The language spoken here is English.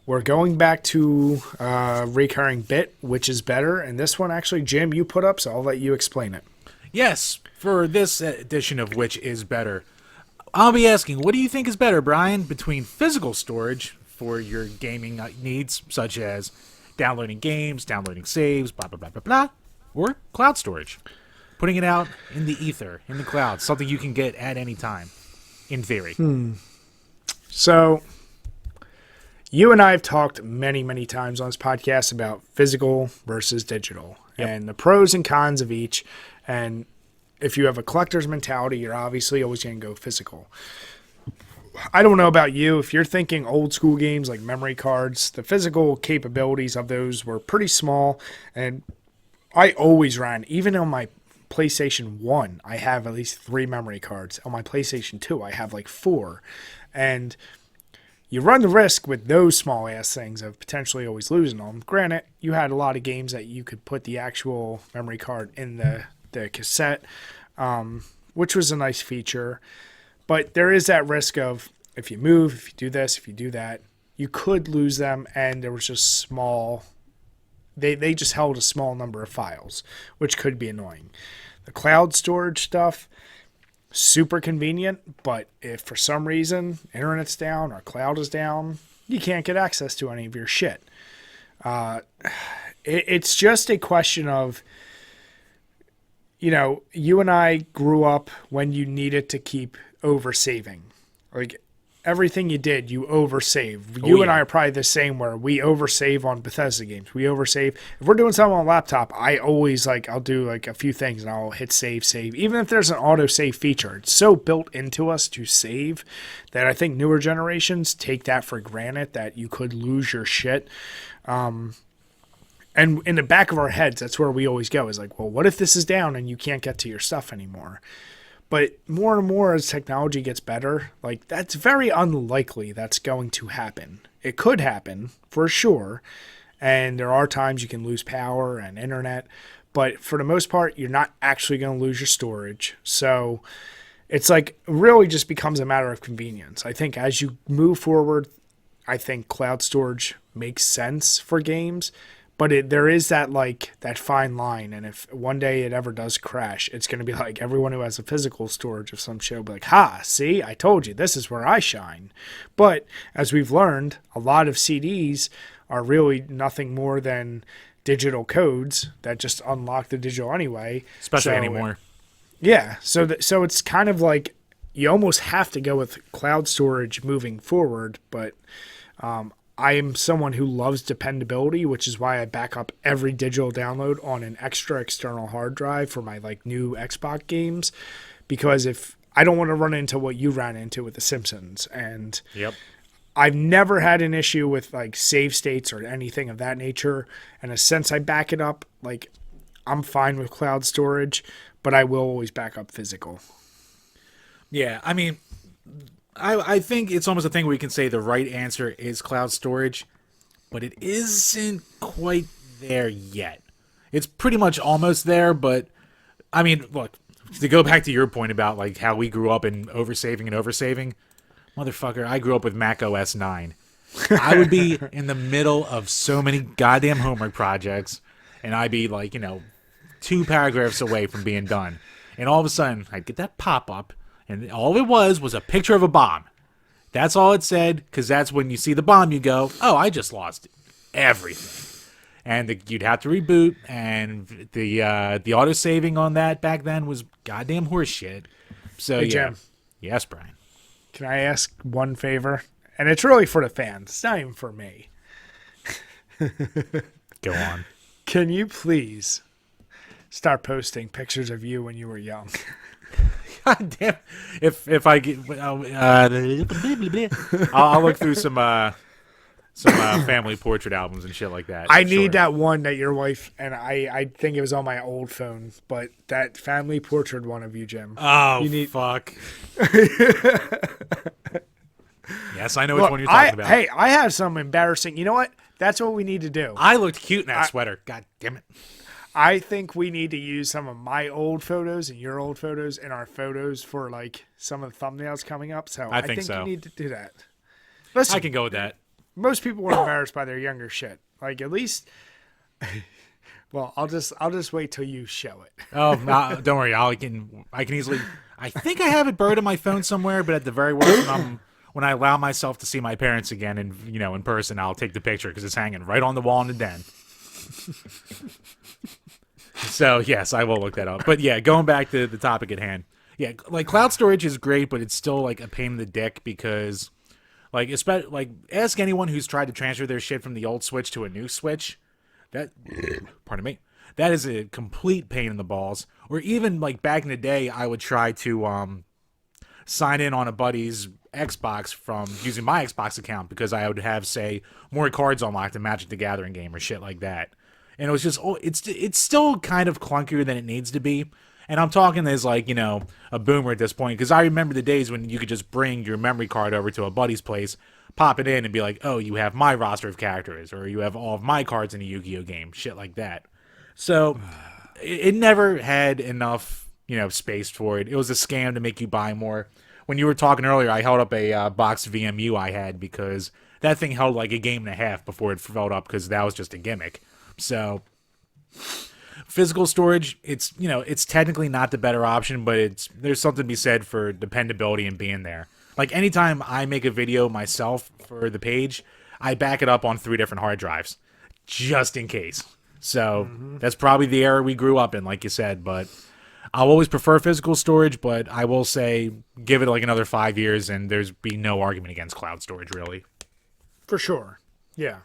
we're going back to recurring bit, which is better. And this one, actually, Jim, you put up, so I'll let you explain it. Yes, for this edition of Which is Better, I'll be asking, what do you think is better, Brian, between physical storage for your gaming needs, such as downloading games, downloading saves, blah, blah, blah, blah, blah, or cloud storage? Putting it out in the ether, in the cloud, something you can get at any time, in theory. So, you and I have talked many, many times on this podcast about physical versus digital and the pros and cons of each. And if you have a collector's mentality, you're obviously always going to go physical. I don't know about you. If you're thinking old school games like memory cards, the physical capabilities of those were pretty small. And I always ran, even on my PlayStation 1, I have at least 3 memory cards. On my PlayStation 2, I have like 4. And you run the risk with those small ass things of potentially always losing them. Granted, you had a lot of games that you could put the actual memory card in the cassette, which was a nice feature. But there is that risk of if you move, if you do this, if you do that, you could lose them. And there was just small, they just held a small number of files, which could be annoying. The cloud storage stuff, super convenient, but if for some reason internet's down or cloud is down, you can't get access to any of your shit. It's just a question of, you know, you and I grew up when you needed to keep oversaving. Like everything you did, you oversave. You and I are probably the same where we oversave on Bethesda games. We oversave. If we're doing something on a laptop, I always I'll do like a few things and I'll hit save. Even if there's an auto save feature, it's so built into us to save that I think newer generations take that for granted that you could lose your shit. And in the back of our heads, that's where we always go is like, well, what if this is down and you can't get to your stuff anymore? But more and more as technology gets better, like that's very unlikely that's going to happen. It could happen for sure. And there are times you can lose power and internet, but for the most part, you're not actually going to lose your storage. So it's like really just becomes a matter of convenience. I think as you move forward, I think cloud storage makes sense for games. But there is that that fine line, and if one day it ever does crash, it's going to be like everyone who has a physical storage of some shit will be like, ha, see, I told you, this is where I shine. But as we've learned, a lot of CDs are really nothing more than digital codes that just unlock the digital anyway. Especially anymore. Yeah, so it's kind of like you almost have to go with cloud storage moving forward, but I am someone who loves dependability, which is why I back up every digital download on an extra external hard drive for my new Xbox games, because if I don't want to run into what you ran into with The Simpsons, and I've never had an issue with save states or anything of that nature, and since I back it up, I'm fine with cloud storage, but I will always back up physical. Yeah, I mean, I think it's almost a thing where you can say the right answer is cloud storage, but it isn't quite there yet. It's pretty much almost there, but I mean, look, to go back to your point about how we grew up in oversaving, motherfucker, I grew up with Mac OS 9. I would be in the middle of so many goddamn homework projects, and I'd be 2 paragraphs away from being done. And all of a sudden, I'd get that pop-up, and all it was a picture of a bomb. That's all it said, because that's when you see the bomb, you go, oh, I just lost everything. And you'd have to reboot, and the auto-saving on that back then was goddamn horseshit. So, hey, Jim. Yes, Brian. Can I ask one favor? And it's really for the fans. It's not even for me. Go on. Can you please start posting pictures of you when you were young? God damn. If I get, I'll look through some family portrait albums and shit like that. I need that one that your wife, and I think it was on my old phone, but that family portrait one of you, Jim. Oh, fuck. Yes, I know which one you're talking about. Hey, I have some embarrassing. You know what? That's what we need to do. I looked cute in that sweater. God damn it. I think we need to use some of my old photos and your old photos in our photos for some of the thumbnails coming up. So I think so. you need to do that. Listen, I can go with that. most people were embarrassed by their younger shit. Like at least, well, I'll just wait till you show it. Oh, no, don't worry. I can easily. I think I have it buried on my phone somewhere, but at the very worst, when I allow myself to see my parents again and in person, I'll take the picture because it's hanging right on the wall in the den. So yes, I will look that up. But yeah, going back to the topic at hand. Yeah, like cloud storage is great, but it's still like a pain in the dick because, like, ask anyone who's tried to transfer their shit from the old Switch to a new Switch. Pardon me. That is a complete pain in the balls. Or even like back in the day, I would try to sign in on a buddy's Xbox from using my Xbox account because I would have, say, more cards unlocked in Magic the Gathering game or shit like that. And it was just, it's still kind of clunkier than it needs to be. And I'm talking as like, a boomer at this point, because I remember the days when you could just bring your memory card over to a buddy's place, pop it in, and be like, oh, you have my roster of characters, or you have all of my cards in a Yu-Gi-Oh game, shit like that. So it never had enough, space for it. It was a scam to make you buy more. When you were talking earlier, I held up a box VMU I had because that thing held like a game and a half before it filled up because that was just a gimmick. So physical storage, it's technically not the better option, but there's something to be said for dependability and being there. Like anytime I make a video myself for the page, I back it up on 3 different hard drives just in case. So that's probably the era we grew up in, like you said, but I'll always prefer physical storage, but I will say give it like another 5 years and there's be no argument against cloud storage really. For sure. Yeah.